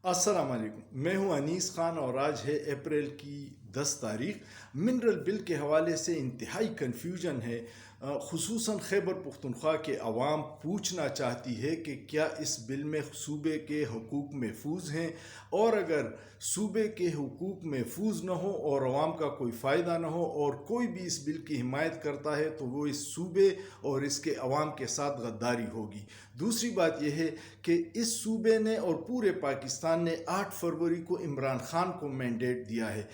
अस्सलाम वालेकुम, मैं हूं अनीस खान और आज है अप्रैल की 10 तारीख। मिनरल बिल के हवाले से इंतहाई कन्फ्यूजन है। खुसूसन खैबर पख्तूनख्वा के अवाम पूछना चाहती है कि क्या इस बिल में सूबे के हकूक़ महफूज हैं, और अगर सूबे के हकूक़ महफूज न हो और अवाम का कोई फ़ायदा न हो और कोई भी इस बिल की हिमायत करता है तो वो इस सूबे और इसके अवाम के साथ गद्दारी होगी। दूसरी बात यह है कि इस सूबे ने और पूरे पाकिस्तान ने 8 फरवरी को इमरान खान को मैंडेट दिया है।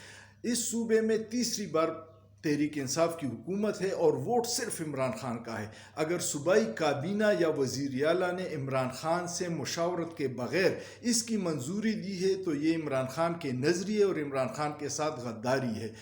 इस सूबे में तीसरी बार तहरीक इंसाफ की हुकूमत है और वोट सिर्फ इमरान खान का है। अगर सूबाई काबीना या वज़ीर आला ने इमरान खान से मुशावरत के बग़ैर इसकी मंजूरी दी है तो ये इमरान खान के नज़रिए और इमरान खान के साथ गद्दारी है।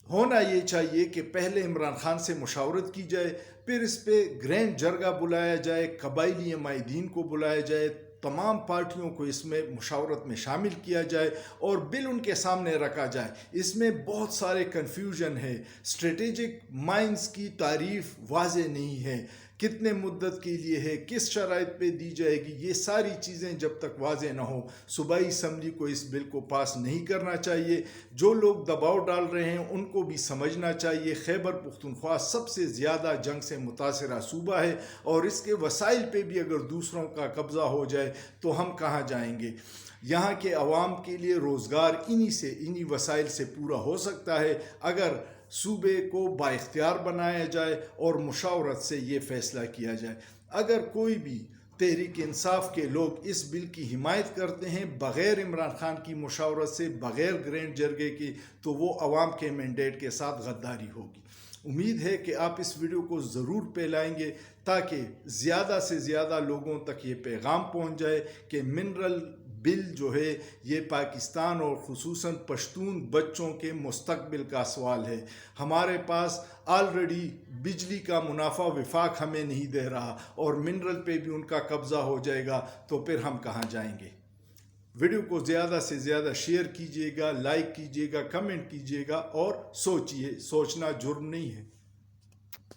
होना ये चाहिए कि पहले इमरान खान से मुशावरत की जाए, फिर इस पर ग्रैंड जरगा बुलाया जाए, कबायली माहिदीन को बुलाया जाए, तमाम पार्टियों को इसमें मुशावरत में शामिल किया जाए और बिल उनके सामने रखा जाए। इसमें बहुत सारे कन्फ्यूजन है। स्ट्रेटेजिक माइंस की तारीफ वाज़ेह नहीं है, कितने मुद्दत के लिए है, किस शराइत पे दी जाएगी, ये सारी चीज़ें जब तक वाज़ेह ना हो सूबाई असम्बली को इस बिल को पास नहीं करना चाहिए। जो लोग दबाव डाल रहे हैं उनको भी समझना चाहिए खैबर पख्तूनख्वा सबसे ज़्यादा जंग से मुतासरा सूबा है और इसके वसाइल पे भी अगर दूसरों का कब्ज़ा हो जाए तो हम कहाँ जाएंगे। यहाँ के अवाम के लिए रोज़गार इन्हीं वसाइल से पूरा हो सकता है अगर सूबे को बाइख्तियार बनाया जाए और मुशावरत से ये फ़ैसला किया जाए। अगर कोई भी तहरीक इंसाफ के लोग इस बिल की हिमायत करते हैं बग़ैर इमरान खान की मुशावरत से, बग़ैर ग्रैंड जरगे की, तो वो अवाम के मैंडेट के साथ गद्दारी होगी। उम्मीद है कि आप इस वीडियो को ज़रूर फैलाएंगे ताकि ज़्यादा से ज़्यादा लोगों तक ये पैगाम पहुंच जाए कि मिनरल बिल जो है ये पाकिस्तान और ख़ुसूसन पश्तून बच्चों के मुस्तक़बिल का सवाल है। हमारे पास ऑलरेडी बिजली का मुनाफा विफाक हमें नहीं दे रहा और मिनरल पे भी उनका कब्ज़ा हो जाएगा तो फिर हम कहाँ जाएंगे। वीडियो को ज़्यादा से ज़्यादा शेयर कीजिएगा, लाइक कीजिएगा, कमेंट कीजिएगा और सोचिए। सोचना जुर्म नहीं है।